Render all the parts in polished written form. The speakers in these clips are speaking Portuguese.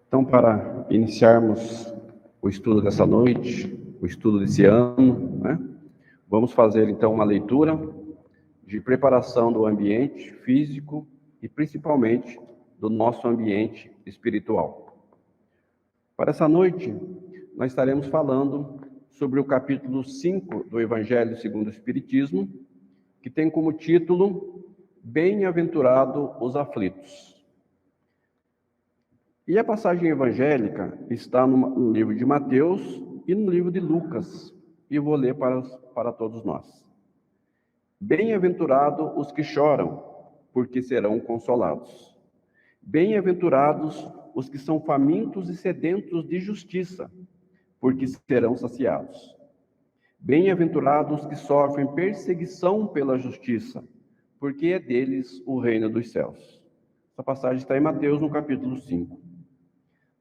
Então, para iniciarmos o estudo dessa noite, o estudo desse ano, vamos fazer então uma leitura de preparação do ambiente físico e principalmente do nosso ambiente espiritual. Para essa noite, nós estaremos falando sobre o capítulo 5 do Evangelho segundo o Espiritismo, que tem como título Bem-aventurado os aflitos. E a passagem evangélica está no livro de Mateus e no livro de Lucas, e eu vou ler para todos nós. Bem-aventurados os que choram, porque serão consolados. Bem-aventurados os que são famintos e sedentos de justiça, porque serão saciados. Bem-aventurados os que sofrem perseguição pela justiça, porque é deles o reino dos céus. Essa passagem está em Mateus, no capítulo 5.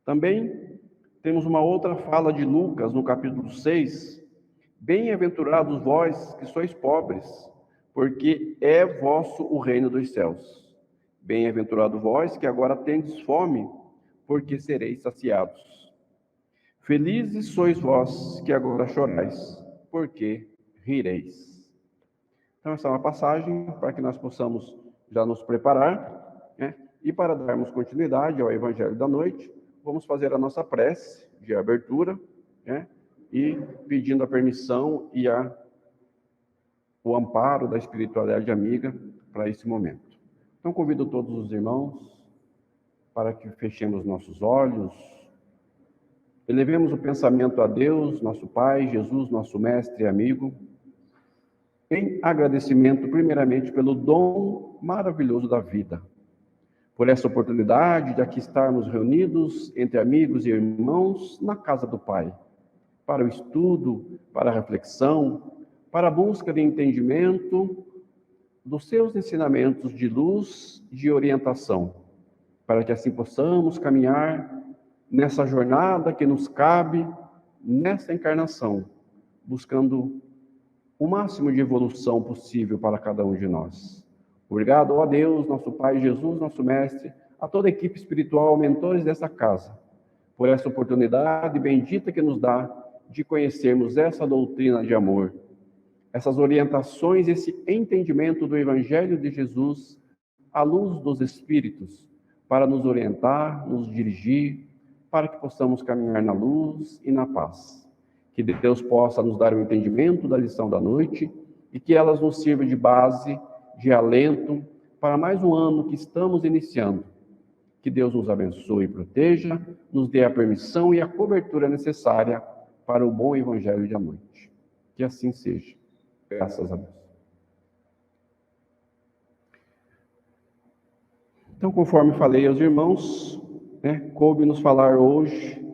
Também temos uma outra fala de Lucas, no capítulo 6. Bem-aventurados vós que sois pobres, porque é vosso o reino dos céus. Bem-aventurado vós que agora tendes fome, porque sereis saciados. Felizes sois vós que agora chorais, porque rireis. Então, essa é uma passagem para que nós possamos já nos preparar, e para darmos continuidade ao Evangelho da noite, vamos fazer a nossa prece de abertura, e pedindo a permissão e o amparo da espiritualidade amiga para esse momento. Então, convido todos os irmãos para que fechemos nossos olhos, elevemos o pensamento a Deus, nosso Pai, Jesus, nosso Mestre e amigo, em agradecimento, primeiramente, pelo dom maravilhoso da vida, por essa oportunidade de aqui estarmos reunidos entre amigos e irmãos na casa do Pai, para o estudo, para a reflexão, para a busca de entendimento dos seus ensinamentos de luz, de orientação, para que assim possamos caminhar nessa jornada que nos cabe, nessa encarnação, buscando o máximo de evolução possível para cada um de nós. Obrigado, ó Deus, nosso Pai, Jesus, nosso Mestre, a toda a equipe espiritual, mentores dessa casa, por essa oportunidade bendita que nos dá de conhecermos essa doutrina de amor, essas orientações, esse entendimento do Evangelho de Jesus à luz dos Espíritos, para nos orientar, nos dirigir, para que possamos caminhar na luz e na paz. Que Deus possa nos dar o entendimento da lição da noite e que elas nos sirvam de base, de alento para mais um ano que estamos iniciando. Que Deus nos abençoe e proteja, nos dê a permissão e a cobertura necessária para o bom Evangelho da noite. Que assim seja. Graças a Deus. Então, conforme falei aos irmãos, coube-nos falar hoje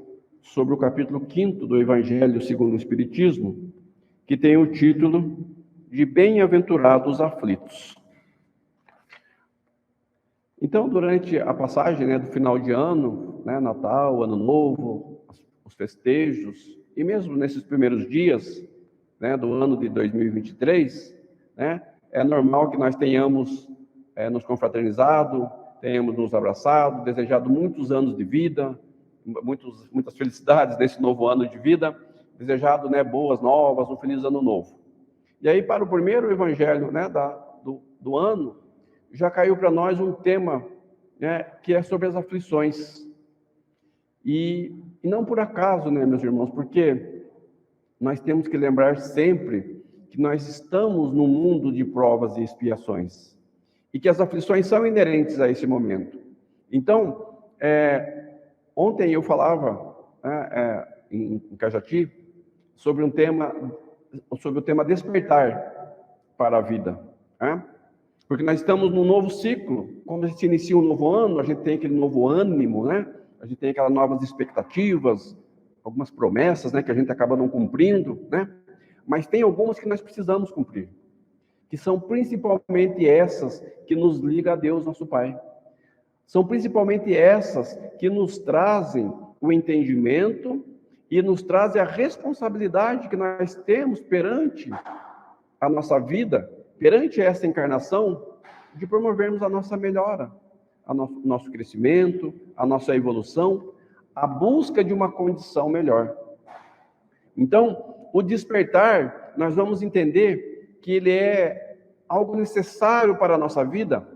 sobre o capítulo 5 do Evangelho segundo o Espiritismo, que tem o título de Bem-aventurados aflitos. Então, durante a passagem do final de ano, Natal, Ano Novo, os festejos, e mesmo nesses primeiros dias do ano de 2023, é normal que nós tenhamos nos confraternizado, tenhamos nos abraçado, desejado muitos anos de vida, muitas felicidades nesse novo ano de vida, desejado boas novas, um feliz ano novo. E aí, para o primeiro evangelho do ano, já caiu para nós um tema que é sobre as aflições. E não por acaso, meus irmãos, porque nós temos que lembrar sempre que nós estamos num mundo de provas e expiações, e que as aflições são inerentes a esse momento. Então, ontem eu falava em Cajati sobre o tema despertar para a vida, porque nós estamos num novo ciclo. Quando a gente inicia um novo ano, a gente tem aquele novo ânimo, a gente tem aquelas novas expectativas, algumas promessas que a gente acaba não cumprindo, mas tem algumas que nós precisamos cumprir, que são principalmente essas que nos ligam a Deus, nosso Pai. São principalmente essas que nos trazem o entendimento e nos trazem a responsabilidade que nós temos perante a nossa vida, perante essa encarnação, de promovermos a nossa melhora, nosso crescimento, a nossa evolução, a busca de uma condição melhor. Então, o despertar, nós vamos entender que ele é algo necessário para a nossa vida,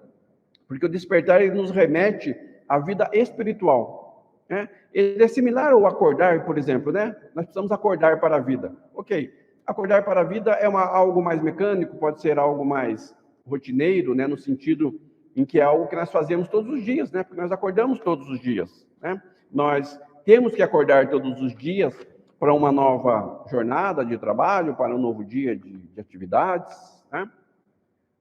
porque o despertar ele nos remete à vida espiritual, né? Ele é similar ao acordar, por exemplo, né? Nós precisamos acordar para a vida. Ok, acordar para a vida é algo mais mecânico, pode ser algo mais rotineiro, né? No sentido em que é algo que nós fazemos todos os dias, né? Porque nós acordamos todos os dias, né? Nós temos que acordar todos os dias para uma nova jornada de trabalho, para um novo dia de atividades, né?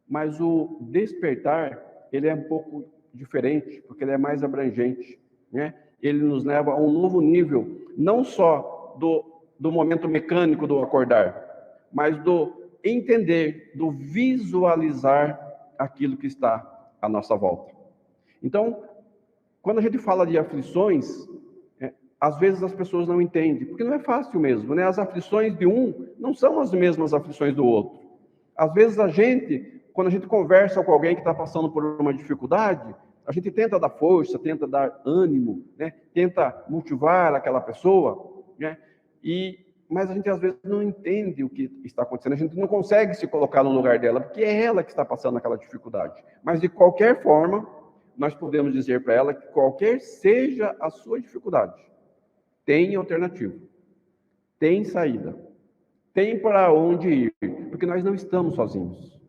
Mas o despertar, ele é um pouco diferente, porque ele é mais abrangente, né? Ele nos leva a um novo nível, não só do momento mecânico do acordar, mas do entender, do visualizar aquilo que está à nossa volta. Então, quando a gente fala de aflições, às vezes as pessoas não entendem, porque não é fácil mesmo, né? As aflições de um não são as mesmas aflições do outro. Às vezes quando a gente conversa com alguém que está passando por uma dificuldade, a gente tenta dar força, tenta dar ânimo, né? Tenta motivar aquela pessoa, né? Mas a gente às vezes não entende o que está acontecendo, a gente não consegue se colocar no lugar dela, porque é ela que está passando aquela dificuldade. Mas de qualquer forma, nós podemos dizer para ela que qualquer seja a sua dificuldade, tem alternativa, tem saída, tem para onde ir, porque nós não estamos sozinhos.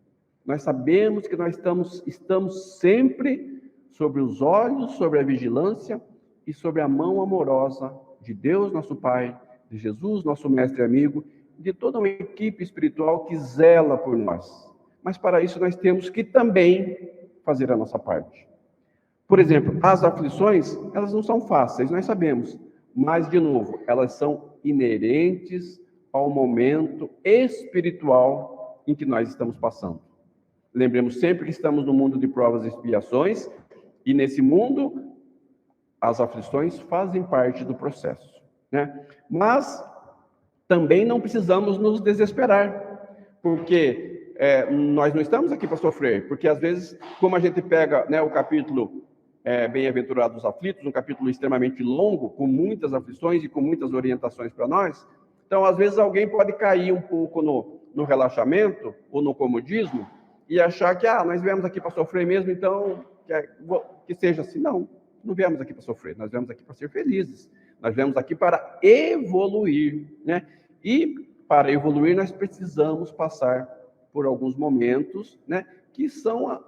Nós sabemos que nós estamos sempre sobre os olhos, sobre a vigilância e sobre a mão amorosa de Deus, nosso Pai, de Jesus, nosso mestre e amigo, de toda uma equipe espiritual que zela por nós. Mas para isso nós temos que também fazer a nossa parte. Por exemplo, as aflições, elas não são fáceis, nós sabemos, mas, de novo, elas são inerentes ao momento espiritual em que nós estamos passando. Lembremos sempre que estamos no mundo de provas e expiações, e nesse mundo, as aflições fazem parte do processo, né? Mas também não precisamos nos desesperar, porque nós não estamos aqui para sofrer, porque às vezes, como a gente pega, né, o capítulo Bem-aventurados os aflitos, um capítulo extremamente longo, com muitas aflições e com muitas orientações para nós, então às vezes alguém pode cair um pouco no relaxamento ou no comodismo e achar que nós viemos aqui para sofrer mesmo, então que seja assim. Não viemos aqui para sofrer, nós viemos aqui para ser felizes, nós viemos aqui para evoluir, né? E para evoluir nós precisamos passar por alguns momentos, né, que são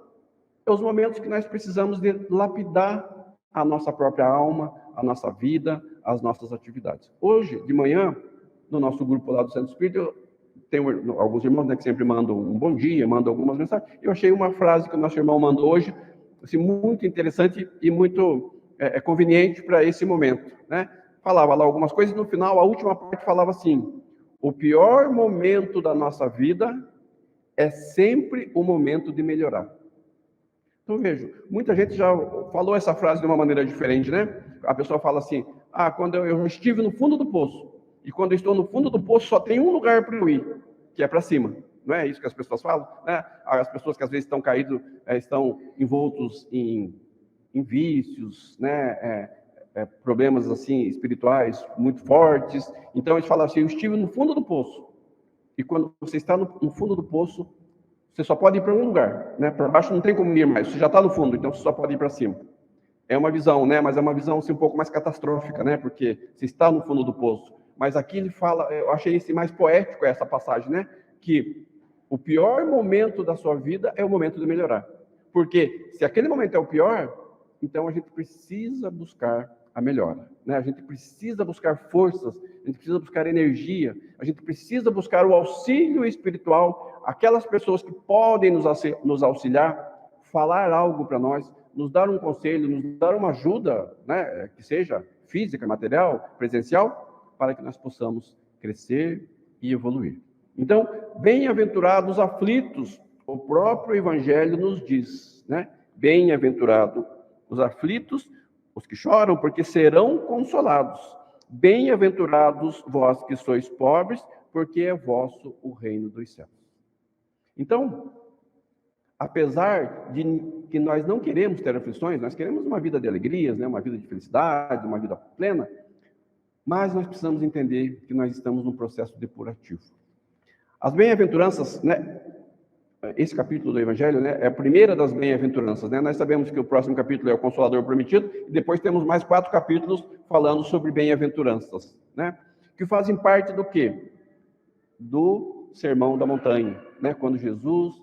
os momentos que nós precisamos de lapidar a nossa própria alma, a nossa vida, as nossas atividades. Hoje, de manhã, no nosso grupo lá do Centro Espírita, tem alguns irmãos, né, que sempre mandam um bom dia, mandam algumas mensagens. Eu achei uma frase que o nosso irmão mandou hoje, assim, muito interessante e muito conveniente para esse momento, né? Falava lá algumas coisas, e no final, a última parte falava assim: o pior momento da nossa vida é sempre o momento de melhorar. Então, vejo, muita gente já falou essa frase de uma maneira diferente, né? A pessoa fala assim: quando eu estive no fundo do poço, e quando eu estou no fundo do poço só tem um lugar para eu ir, que é para cima. Não é isso que as pessoas falam, né? As pessoas que às vezes estão caídos, estão envoltos em vícios, né? Problemas assim espirituais muito fortes. Então eles falam assim: eu estive no fundo do poço. E quando você está no fundo do poço, você só pode ir para um lugar, né? Para baixo não tem como ir mais, você já está no fundo, então você só pode ir para cima. É uma visão, né? Mas é uma visão assim, um pouco mais catastrófica, né? Porque você está no fundo do poço. Mas aqui ele fala, eu achei esse mais poético, essa passagem, né? Que o pior momento da sua vida é o momento de melhorar. Porque se aquele momento é o pior, então a gente precisa buscar a melhora, né? A gente precisa buscar forças, a gente precisa buscar energia, a gente precisa buscar o auxílio espiritual, aquelas pessoas que podem nos auxiliar, falar algo para nós, nos dar um conselho, nos dar uma ajuda, né? Que seja física, material, presencial, para que nós possamos crescer e evoluir. Então, bem-aventurados os aflitos, o próprio Evangelho nos diz, né? Bem-aventurados os aflitos, os que choram, porque serão consolados. Bem-aventurados vós que sois pobres, porque é vosso o reino dos céus. Então, apesar de que nós não queremos ter aflições, nós queremos uma vida de alegrias, né? Uma vida de felicidade, uma vida plena, mas nós precisamos entender que nós estamos num processo depurativo. As bem-aventuranças, né? Esse capítulo do Evangelho, né, é a primeira das bem-aventuranças, né? Nós sabemos que o próximo capítulo é o Consolador Prometido, e depois temos mais 4 capítulos falando sobre bem-aventuranças, né? Que fazem parte do quê? Do Sermão da Montanha, né? Quando Jesus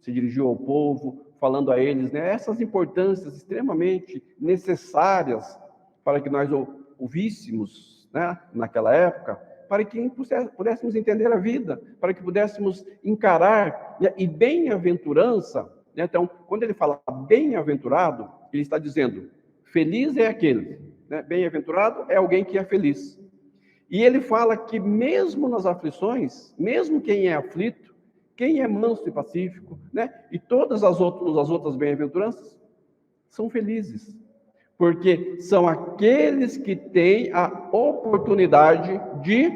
se dirigiu ao povo, falando a eles, né, essas importâncias extremamente necessárias para que nós ouvíssemos, né, naquela época, para que pudéssemos entender a vida, para que pudéssemos encarar, né, e bem-aventurança, né, então, quando ele fala bem-aventurado, ele está dizendo, feliz é aquele, né, bem-aventurado é alguém que é feliz. E ele fala que mesmo nas aflições, mesmo quem é aflito, quem é manso e pacífico, né, e todas as outras bem-aventuranças, são felizes. Porque são aqueles que têm a oportunidade de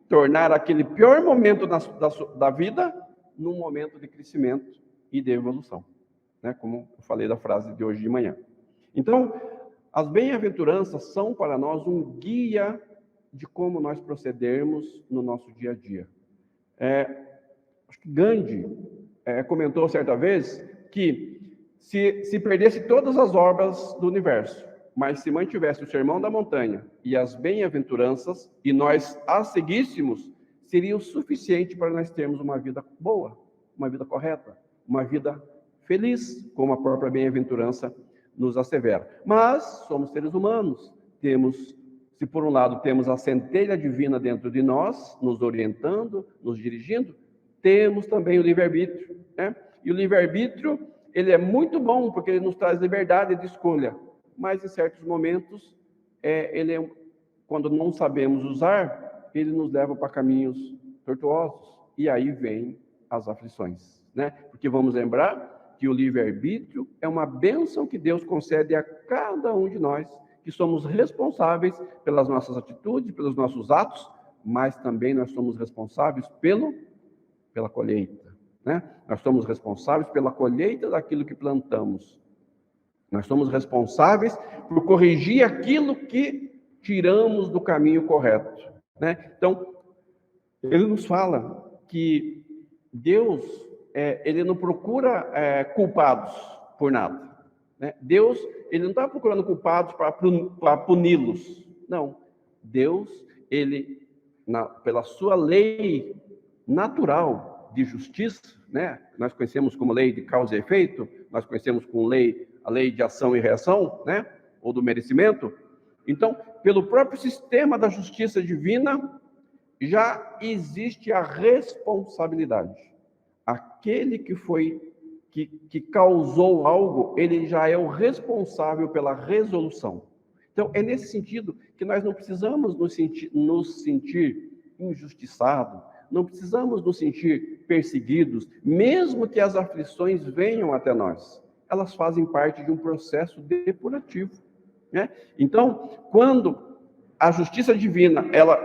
tornar aquele pior momento da vida num momento de crescimento e de evolução, né? Como eu falei da frase de hoje de manhã. Então, as bem-aventuranças são para nós um guia de como nós procedermos no nosso dia a dia. Acho que Gandhi comentou certa vez que se perdesse todas as obras do universo, mas se mantivesse o Sermão da Montanha e as bem-aventuranças, e nós as seguíssemos, seria o suficiente para nós termos uma vida boa, uma vida correta, uma vida feliz, como a própria bem-aventurança nos assevera. Mas somos seres humanos, se por um lado temos a centelha divina dentro de nós, nos orientando, nos dirigindo, temos também o livre-arbítrio, né? E o livre-arbítrio, ele é muito bom, porque ele nos traz liberdade de escolha, mas em certos momentos, quando não sabemos usar, ele nos leva para caminhos tortuosos, e aí vem as aflições, né? Porque vamos lembrar que o livre-arbítrio é uma bênção que Deus concede a cada um de nós, que somos responsáveis pelas nossas atitudes, pelos nossos atos, mas também nós somos responsáveis pela colheita, né? Nós somos responsáveis pela colheita daquilo que plantamos. Nós somos responsáveis por corrigir aquilo que tiramos do caminho correto, né? Então, ele nos fala que Deus, ele não procura culpados por nada, né? Deus, ele não está procurando culpados para puni-los. Não. Deus, ele, pela sua lei natural de justiça, né? Nós conhecemos como lei de causa e efeito, nós conhecemos como a lei de ação e reação, né? Ou do merecimento. Então, pelo próprio sistema da justiça divina, já existe a responsabilidade. Aquele que causou algo, ele já é o responsável pela resolução. Então, é nesse sentido que nós não precisamos nos sentir injustiçados, não precisamos nos sentir perseguidos, mesmo que as aflições venham até nós. Elas fazem parte de um processo depurativo, né? Então, quando a justiça divina, ela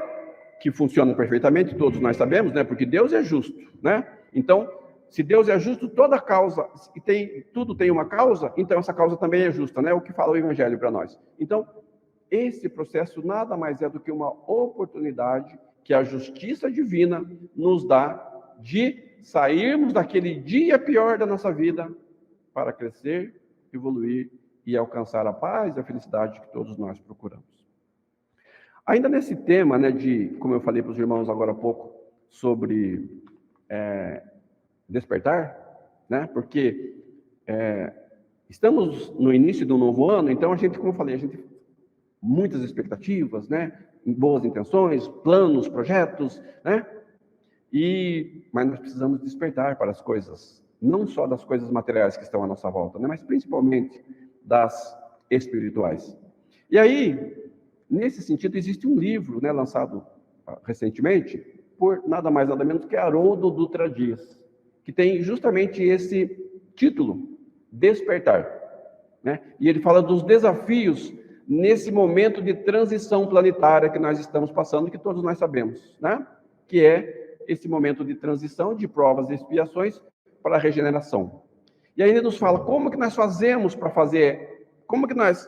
que funciona perfeitamente, todos nós sabemos, né? Porque Deus é justo, né? Então, se Deus é justo, toda causa, tudo tem uma causa, então essa causa também é justa, né? O que fala o Evangelho para nós. Então, esse processo nada mais é do que uma oportunidade que a justiça divina nos dá de sairmos daquele dia pior da nossa vida para crescer, evoluir e alcançar a paz e a felicidade que todos nós procuramos. Ainda nesse tema, né, como eu falei para os irmãos agora há pouco, sobre despertar, né, porque estamos no início do novo ano, então como eu falei, muitas expectativas, né, boas intenções, planos, projetos, né, mas nós precisamos despertar para as coisas, não só das coisas materiais que estão à nossa volta, né, mas principalmente das espirituais. E aí, nesse sentido, existe um livro, né, lançado recentemente, por nada mais nada menos que Haroldo Dutra Dias, que tem justamente esse título, Despertar, né? E ele fala dos desafios nesse momento de transição planetária que nós estamos passando, que todos nós sabemos, né? Que é esse momento de transição, de provas e expiações para a regeneração. E aí ele nos fala como que nós fazemos para fazer, como que nós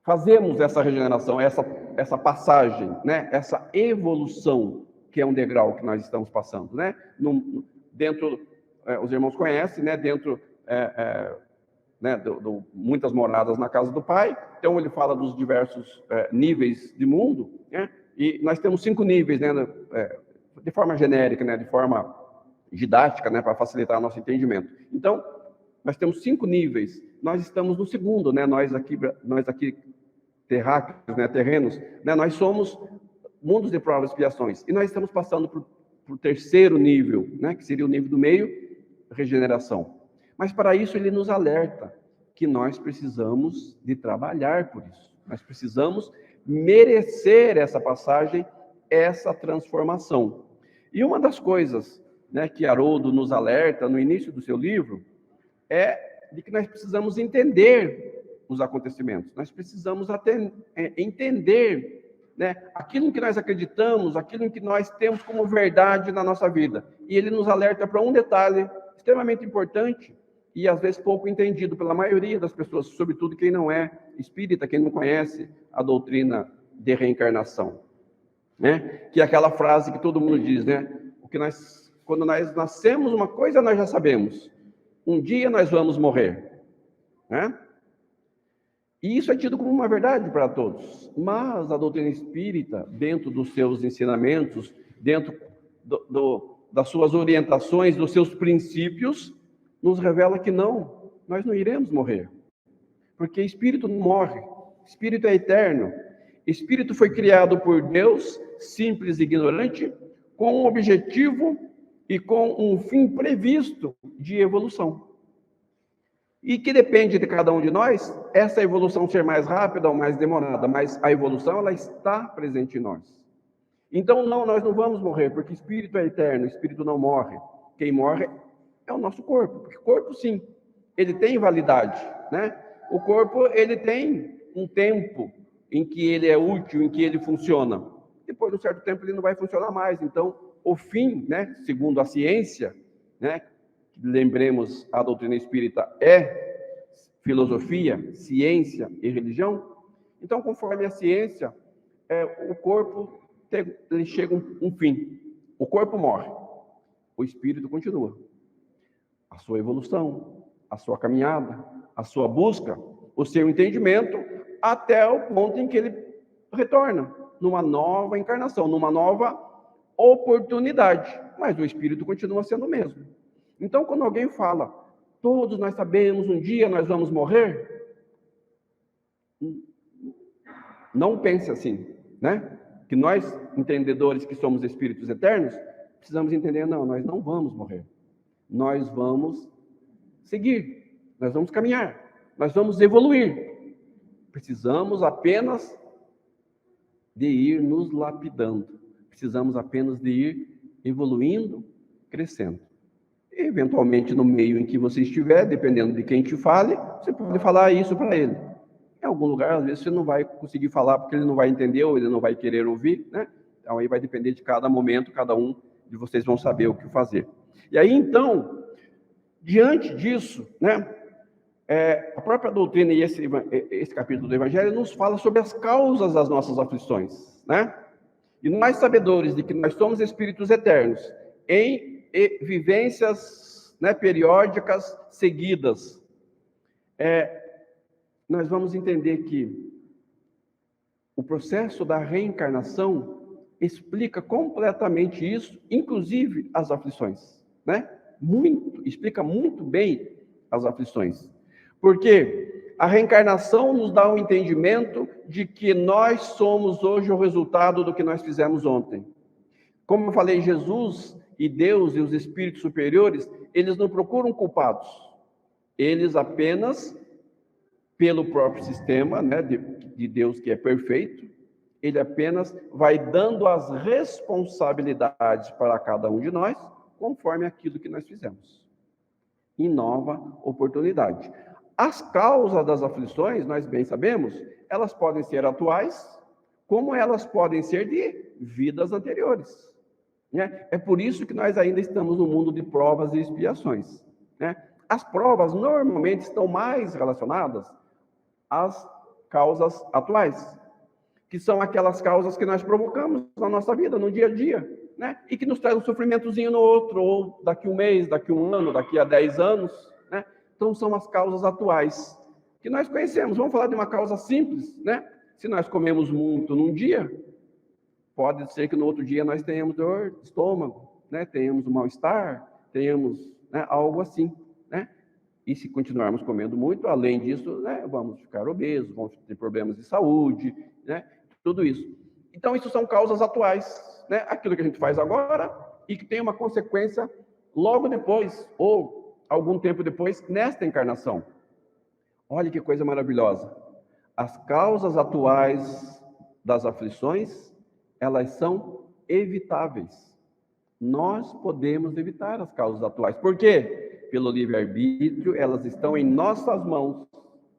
fazemos essa regeneração, essa passagem, né? Essa evolução, que é um degrau que nós estamos passando, né? Os irmãos conhecem, né? Dentro né, muitas moradas na casa do Pai. Então ele fala dos diversos níveis de mundo, né? E nós temos 5 níveis, né? De forma genérica, né? De forma didática, né? Para facilitar o nosso entendimento. Então nós temos 5 níveis. Nós estamos no segundo, né? Nós aqui terráqueos, né? Terrenos, né? Nós somos mundos de provas e expiações. E nós estamos passando para o terceiro nível, né? Que seria o nível do meio, regeneração. Mas para isso ele nos alerta que nós precisamos de trabalhar por isso. Nós precisamos merecer essa passagem, essa transformação. E uma das coisas, né, que Haroldo nos alerta no início do seu livro é de que nós precisamos entender os acontecimentos. Nós precisamos entender, né, aquilo em que nós acreditamos, aquilo em que nós temos como verdade na nossa vida. E ele nos alerta para um detalhe extremamente importante e às vezes pouco entendido pela maioria das pessoas, sobretudo quem não é espírita, quem não conhece a doutrina de reencarnação, né? Que é aquela frase que todo mundo diz, né? Quando nós nascemos, uma coisa nós já sabemos: um dia nós vamos morrer, né? E isso é tido como uma verdade para todos. Mas a doutrina espírita, dentro dos seus ensinamentos, dentro das suas orientações, dos seus princípios, nos revela que nós não iremos morrer. Porque espírito não morre, espírito é eterno. Espírito foi criado por Deus, simples e ignorante, com um objetivo e com um fim previsto de evolução. E que depende de cada um de nós, essa evolução ser mais rápida ou mais demorada, mas a evolução, ela está presente em nós. Então, nós não vamos morrer, porque espírito é eterno, espírito não morre. Quem morre é o nosso corpo, porque o corpo, sim, ele tem validade, né? O corpo, ele tem um tempo em que ele é útil, em que ele funciona. Depois de um certo tempo, ele não vai funcionar mais. Então, o fim, né, segundo a ciência, né, lembremos, a doutrina espírita é filosofia, ciência e religião. Então, conforme a ciência, o corpo ele chega a um fim. O corpo morre, o espírito continua. A sua evolução, a sua caminhada, a sua busca, o seu entendimento, até o ponto em que ele retorna numa nova encarnação, numa nova oportunidade. Mas o espírito continua sendo o mesmo. Então, quando alguém fala, todos nós sabemos, um dia nós vamos morrer, não pense assim, né? Que nós, entendedores que somos espíritos eternos, precisamos entender, nós não vamos morrer. Nós vamos seguir, nós vamos caminhar, nós vamos evoluir. Precisamos apenas de ir nos lapidando. Precisamos apenas de ir evoluindo, crescendo. E, eventualmente, no meio em que você estiver, dependendo de quem te fale, você pode falar isso para ele. Em algum lugar, às vezes, você não vai conseguir falar porque ele não vai entender ou ele não vai querer ouvir, né? Então, aí vai depender de cada momento, cada um de vocês vão saber o que fazer. E aí, então, diante disso, né, a própria doutrina e esse capítulo do Evangelho nos fala sobre as causas das nossas aflições, né? E nós, sabedores de que nós somos espíritos eternos, em vivências, né, periódicas seguidas, nós vamos entender que o processo da reencarnação explica completamente isso, inclusive as aflições, né? Explica muito bem as aflições. Porque a reencarnação nos dá um entendimento de que nós somos hoje o resultado do que nós fizemos ontem. Como eu falei, Jesus e Deus e os espíritos superiores, eles não procuram culpados. Eles apenas, pelo próprio sistema, né, de Deus que é perfeito, ele apenas vai dando as responsabilidades para cada um de nós, conforme aquilo que nós fizemos. Em nova oportunidade. As causas das aflições, nós bem sabemos, elas podem ser atuais, como elas podem ser de vidas anteriores, né? É por isso que nós ainda estamos no mundo de provas e expiações, né? As provas normalmente estão mais relacionadas às causas atuais, que são aquelas causas que nós provocamos na nossa vida, no dia a dia, né? E que nos traz um sofrimentozinho no outro, ou daqui um mês, daqui um ano, daqui a 10 anos, né? Então são as causas atuais que nós conhecemos. Vamos falar de uma causa simples, né? Se nós comemos muito num dia, pode ser que no outro dia nós tenhamos dor de estômago, né? Tenhamos um mal-estar, tenhamos, né, algo assim, né? E se continuarmos comendo muito, além disso, né, vamos ficar obesos, vamos ter problemas de saúde, né? Tudo isso. Então, isso são causas atuais, né? Aquilo que a gente faz agora e que tem uma consequência logo depois, ou algum tempo depois, nesta encarnação. Olha que coisa maravilhosa. As causas atuais das aflições, elas são evitáveis. Nós podemos evitar as causas atuais. Por quê? Pelo livre-arbítrio, elas estão em nossas mãos,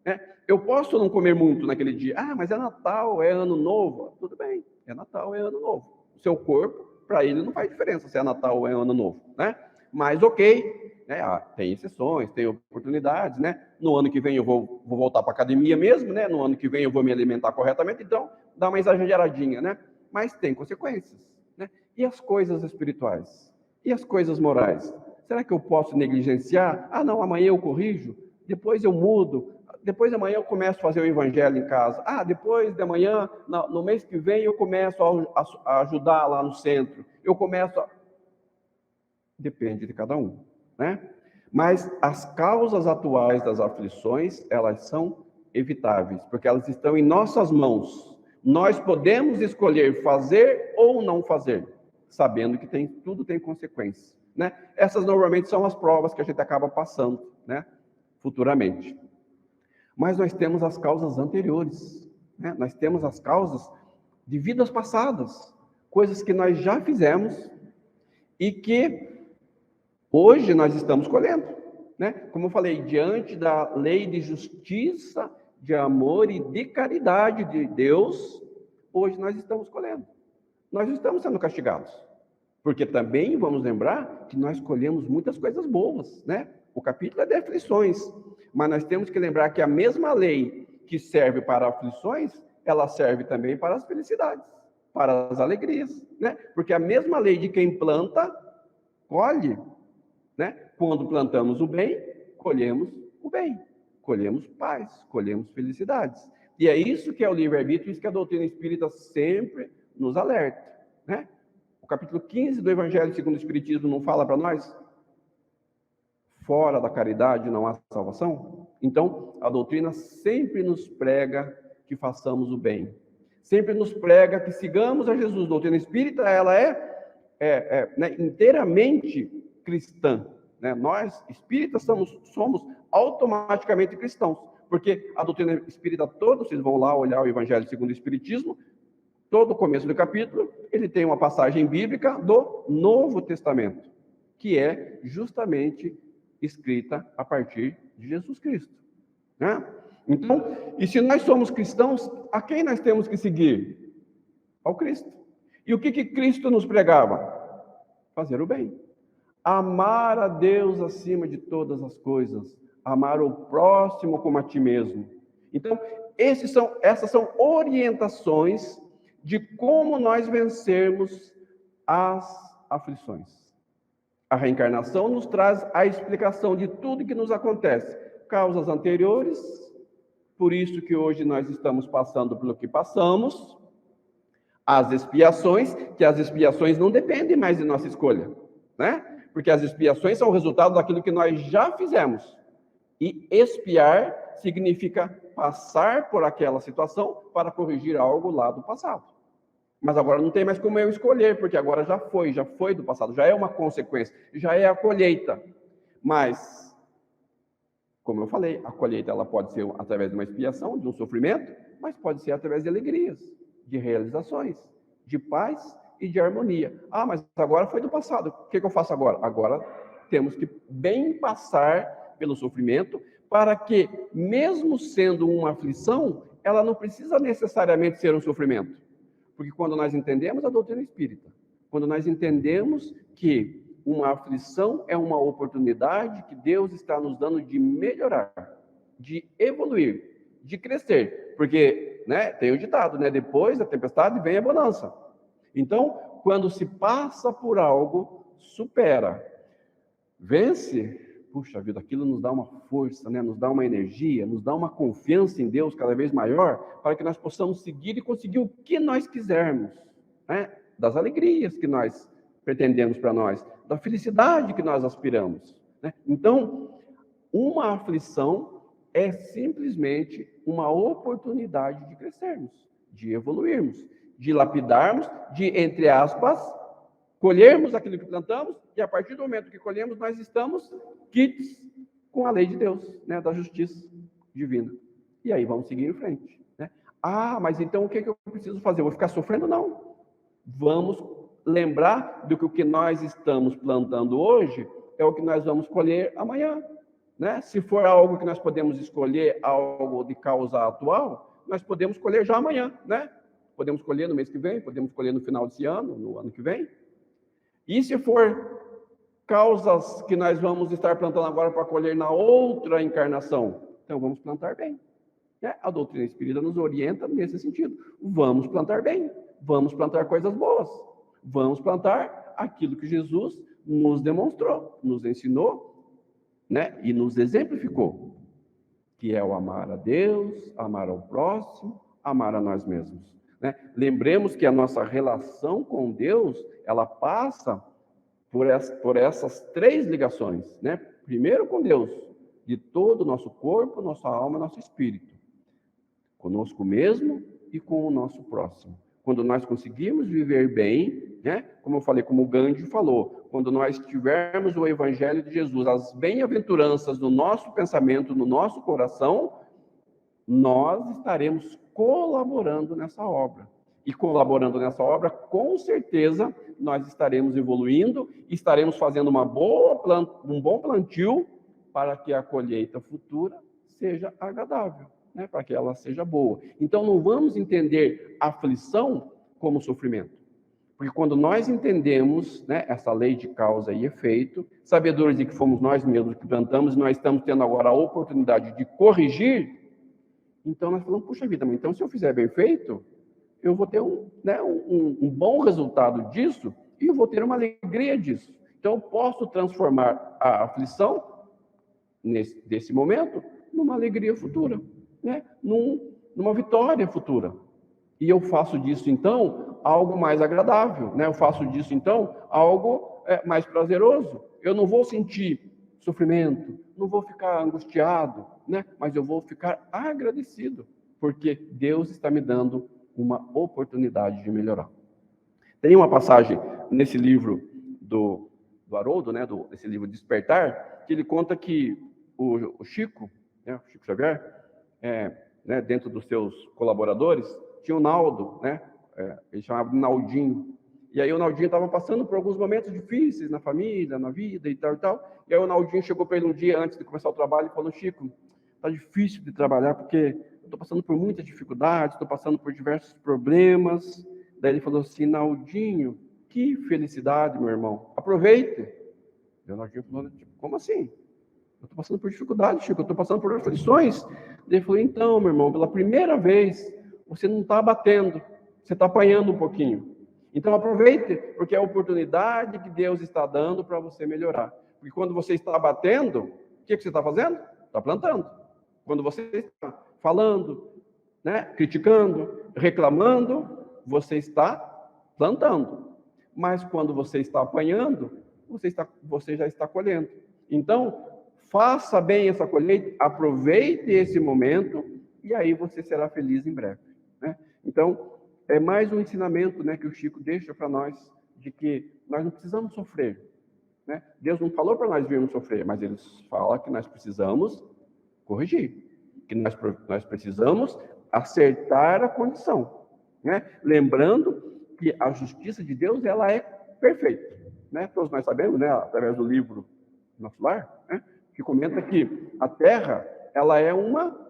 né? Eu posso não comer muito naquele dia. Ah, mas é Natal, é Ano Novo. Tudo bem, é Natal, é Ano Novo. O seu corpo, para ele, não faz diferença se é Natal ou é Ano Novo, né? Mas ok, né? Tem exceções, tem oportunidades, né? No ano que vem eu vou voltar para a academia mesmo, né? No ano que vem eu vou me alimentar corretamente, então dá uma exageradinha, né? Mas tem consequências, né? E as coisas espirituais? E as coisas morais? Será que eu posso negligenciar? Ah, não, amanhã eu corrijo, depois eu mudo, depois de amanhã eu começo a fazer o evangelho em casa. Ah, depois de amanhã, no mês que vem, eu começo a ajudar lá no centro. Eu começo a... Depende de cada um, né? Mas as causas atuais das aflições, elas são evitáveis, porque elas estão em nossas mãos. Nós podemos escolher fazer ou não fazer, sabendo que tudo tem consequências, né? Essas normalmente são as provas que a gente acaba passando, né? Futuramente. Mas nós temos as causas anteriores, né? Nós temos as causas de vidas passadas, coisas que nós já fizemos e que hoje nós estamos colhendo, né? Como eu falei, diante da lei de justiça, de amor e de caridade de Deus, hoje nós estamos colhendo. Nós não estamos sendo castigados, porque também vamos lembrar que nós colhemos muitas coisas boas, né? O capítulo é de aflições, mas nós temos que lembrar que a mesma lei que serve para aflições, ela serve também para as felicidades, para as alegrias, né? Porque a mesma lei de quem planta, colhe, né? Quando plantamos o bem, colhemos o bem, colhemos paz, colhemos felicidades. E é isso que é o livre-arbítrio, isso que a doutrina espírita sempre nos alerta, né? O capítulo 15 do Evangelho segundo o Espiritismo não fala para nós? Fora da caridade não há salvação? Então, a doutrina sempre nos prega que façamos o bem. Sempre nos prega que sigamos a Jesus. A doutrina espírita, ela né, inteiramente cristã, né? Nós, espíritas, somos automaticamente cristãos, porque a doutrina espírita toda, vocês vão lá olhar o Evangelho segundo o Espiritismo, todo o começo do capítulo, ele tem uma passagem bíblica do Novo Testamento, que é justamente escrita a partir de Jesus Cristo, né? Então, e se nós somos cristãos, a quem nós temos que seguir? Ao Cristo. E o que Cristo nos pregava? Fazer o bem. Amar a Deus acima de todas as coisas. Amar o próximo como a ti mesmo. Então, essas são orientações de como nós vencermos as aflições. A reencarnação nos traz a explicação de tudo que nos acontece. Causas anteriores, por isso que hoje nós estamos passando pelo que passamos. As expiações, que as expiações não dependem mais de nossa escolha, né? Porque as expiações são o resultado daquilo que nós já fizemos. E expiar significa passar por aquela situação para corrigir algo lá do passado. Mas agora não tem mais como eu escolher, porque agora já foi do passado, já é uma consequência, já é a colheita. Mas, como eu falei, a colheita ela pode ser através de uma expiação, de um sofrimento, mas pode ser através de alegrias, de realizações, de paz e de harmonia. Ah, mas agora foi do passado, o que eu faço agora? Agora temos que bem passar pelo sofrimento, para que, mesmo sendo uma aflição, ela não precisa necessariamente ser um sofrimento. Porque quando nós entendemos a doutrina espírita, quando nós entendemos que uma aflição é uma oportunidade que Deus está nos dando de melhorar, de evoluir, de crescer. Porque, né, tem o ditado, né, depois da tempestade vem a bonança. Então, quando se passa por algo, supera, vence, puxa vida, aquilo nos dá uma força, né, nos dá uma energia, nos dá uma confiança em Deus cada vez maior, para que nós possamos seguir e conseguir o que nós quisermos, né, das alegrias que nós pretendemos para nós, da felicidade que nós aspiramos, né? Então, uma aflição é simplesmente uma oportunidade de crescermos, de evoluirmos, de lapidarmos, de, entre aspas, colhermos aquilo que plantamos, e a partir do momento que colhemos, nós estamos quites com a lei de Deus, né, da justiça divina. E aí vamos seguir em frente, né? Ah, mas então o que eu preciso fazer? Eu vou ficar sofrendo? Não. Vamos lembrar do que o que nós estamos plantando hoje é o que nós vamos colher amanhã, né? Se for algo que nós podemos escolher, algo de causa atual, nós podemos colher já amanhã, né? Podemos colher no mês que vem, podemos colher no final desse ano, no ano que vem. E se for causas que nós vamos estar plantando agora para colher na outra encarnação, então vamos plantar bem, né? A doutrina espírita nos orienta nesse sentido. Vamos plantar bem, vamos plantar coisas boas, vamos plantar aquilo que Jesus nos demonstrou, nos ensinou, né? E nos exemplificou, que é o amar a Deus, amar ao próximo, amar a nós mesmos, né? Lembremos que a nossa relação com Deus, ela passa por essas três ligações, né? Primeiro com Deus, de todo o nosso corpo, nossa alma, nosso espírito, conosco mesmo e com o nosso próximo. Quando nós conseguirmos viver bem, né? Como eu falei, como o Gandhi falou, quando nós tivermos o Evangelho de Jesus, as bem-aventuranças no nosso pensamento, no nosso coração, nós estaremos colaborando nessa obra. E colaborando nessa obra, com certeza, nós estaremos evoluindo, estaremos fazendo um bom plantio para que a colheita futura seja agradável, né? Para que ela seja boa. Então, não vamos entender aflição como sofrimento. Porque quando nós entendemos, né, essa lei de causa e efeito, sabedores de que fomos nós mesmos que plantamos, e nós estamos tendo agora a oportunidade de corrigir, então nós falamos, puxa vida, mas então se eu fizer bem feito, eu vou ter um bom resultado disso e eu vou ter uma alegria disso. Então, eu posso transformar a aflição, nesse momento, numa alegria futura, né? Numa vitória futura. E eu faço disso, então, algo mais agradável, né? Eu faço disso, então, algo mais prazeroso. Eu não vou sentir sofrimento, não vou ficar angustiado, né? Mas eu vou ficar agradecido, porque Deus está me dando uma oportunidade de melhorar. Tem uma passagem nesse livro do Haroldo, né, desse livro Despertar, que ele conta que o Chico, né, o Chico Xavier, né, dentro dos seus colaboradores, tinha o Naldo, né, ele chamava de Naldinho. E aí o Naldinho estava passando por alguns momentos difíceis na família, na vida e tal e tal. E aí o Naldinho chegou para ele um dia antes de começar o trabalho e falou: Chico, tá difícil de trabalhar porque eu estou passando por muitas dificuldades, estou passando por diversos problemas. Daí ele falou assim: Naldinho, que felicidade, meu irmão, aproveite. E o Naldinho falou: como assim? Eu estou passando por dificuldades, Chico, eu estou passando por aflições. Daí ele falou: então, meu irmão, pela primeira vez, você não está batendo, você está apanhando um pouquinho. Então aproveite, porque é a oportunidade que Deus está dando para você melhorar. Porque quando você está batendo, o que você está fazendo? Está plantando. Quando você está falando, né, criticando, reclamando, você está plantando. Mas quando você está apanhando, você já está colhendo. Então, faça bem essa colheita, aproveite esse momento e aí você será feliz em breve, né? Então, é mais um ensinamento, né, que o Chico deixa para nós, de que nós não precisamos sofrer, né? Deus não falou para nós virmos sofrer, mas ele fala que nós precisamos corrigir, que nós precisamos acertar a condição, né? Lembrando que a justiça de Deus, ela é perfeita, né? Todos nós sabemos, né, através do livro Nosso Lar, né, que comenta que a Terra, ela é uma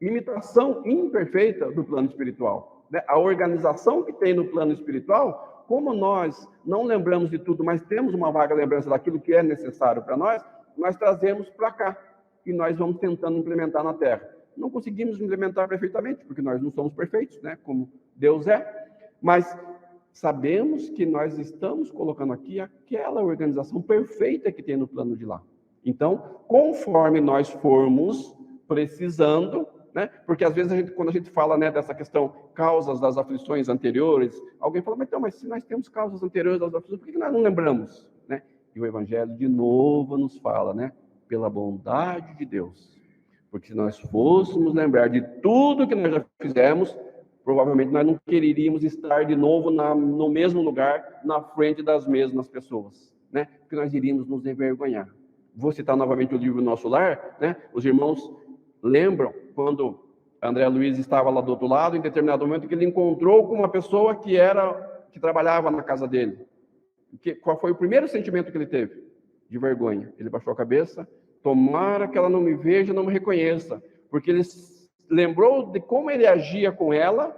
imitação imperfeita do plano espiritual, né? A organização que tem no plano espiritual, como nós não lembramos de tudo, mas temos uma vaga lembrança daquilo que é necessário para nós trazemos para cá e nós vamos tentando implementar na Terra. Não conseguimos implementar perfeitamente, porque nós não somos perfeitos, né? Como Deus é, mas sabemos que nós estamos colocando aqui aquela organização perfeita que tem no plano de lá. Então, conforme nós formos precisando, né? Porque às vezes quando a gente fala, né, dessa questão causas das aflições anteriores, alguém fala, mas se nós temos causas anteriores das aflições, por que nós não lembramos, né? E o Evangelho de novo nos fala, né? Pela bondade de Deus. Porque se nós fôssemos lembrar de tudo que nós já fizemos, provavelmente nós não quereríamos estar de novo no mesmo lugar, na frente das mesmas pessoas, né? Porque nós iríamos nos envergonhar. Vou citar novamente o livro Nosso Lar, né? Os irmãos lembram quando André Luiz estava lá do outro lado, em determinado momento que ele encontrou com uma pessoa que trabalhava na casa dele. Qual foi o primeiro sentimento que ele teve? De vergonha. Ele baixou a cabeça, tomara que ela não me veja, não me reconheça, porque ele lembrou de como ele agia com ela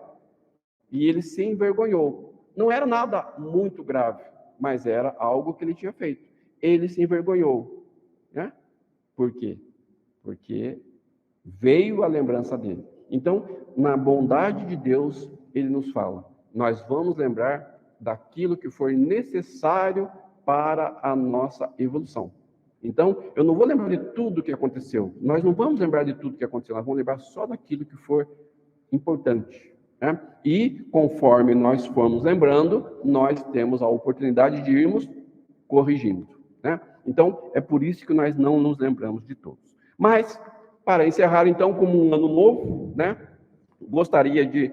e ele se envergonhou. Não era nada muito grave, mas era algo que ele tinha feito. Ele se envergonhou, né? Por quê? Porque veio a lembrança dele. Então, na bondade de Deus, ele nos fala, nós vamos lembrar daquilo que for necessário para a nossa evolução. Então, eu não vou lembrar de tudo que aconteceu. Nós não vamos lembrar de tudo que aconteceu. Nós vamos lembrar só daquilo que for importante, né? E, conforme nós formos lembrando, nós temos a oportunidade de irmos corrigindo, né? Então, é por isso que nós não nos lembramos de todos. Mas, para encerrar, então, como um ano novo, né? Gostaria de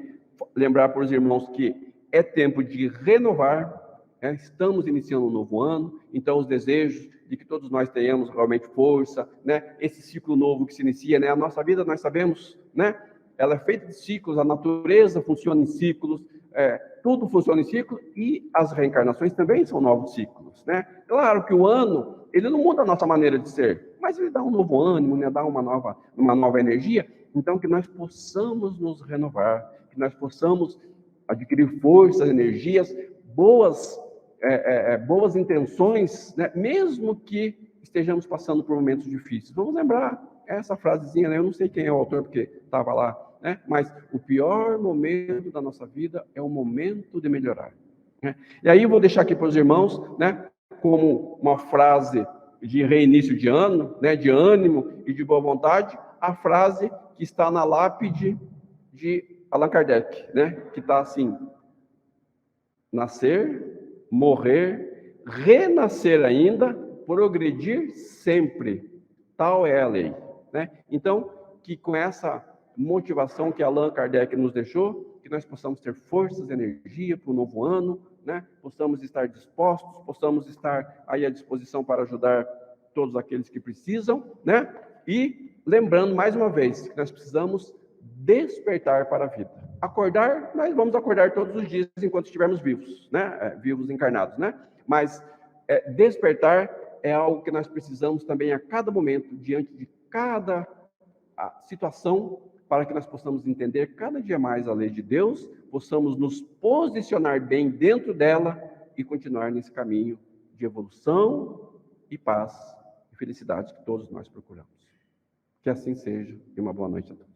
lembrar para os irmãos que é tempo de renovar, né? Estamos iniciando um novo ano, então os desejos de que todos nós tenhamos realmente força, né? Esse ciclo novo que se inicia, né? A nossa vida, nós sabemos, né? Ela é feita de ciclos, a natureza funciona em ciclos, tudo funciona em ciclo e as reencarnações também são novos ciclos, né? Claro que o ano, ele não muda a nossa maneira de ser, mas ele dá um novo ânimo, né? Dá uma nova energia, então que nós possamos nos renovar, que nós possamos adquirir forças, energias, boas intenções, né? Mesmo que estejamos passando por momentos difíceis. Vamos lembrar essa frasezinha, né? Eu não sei quem é o autor, porque estava lá, né? Mas o pior momento da nossa vida é o momento de melhorar, né? E aí eu vou deixar aqui para os irmãos, né? Como uma frase de reinício de ano, né? De ânimo e de boa vontade, a frase que está na lápide de Allan Kardec, né? Que está assim: nascer, morrer, renascer ainda, progredir sempre. Tal é a lei, né? Então, que com essa motivação que Allan Kardec nos deixou, que nós possamos ter forças e energia para o novo ano, né? Possamos estar dispostos, possamos estar aí à disposição para ajudar todos aqueles que precisam, né? E lembrando mais uma vez que nós precisamos despertar para a vida. Acordar, nós vamos acordar todos os dias enquanto estivermos vivos, né? Vivos encarnados, né? Mas despertar é algo que nós precisamos também a cada momento, diante de cada situação, para que nós possamos entender cada dia mais a lei de Deus, possamos nos posicionar bem dentro dela e continuar nesse caminho de evolução e paz e felicidade que todos nós procuramos. Que assim seja e uma boa noite a todos.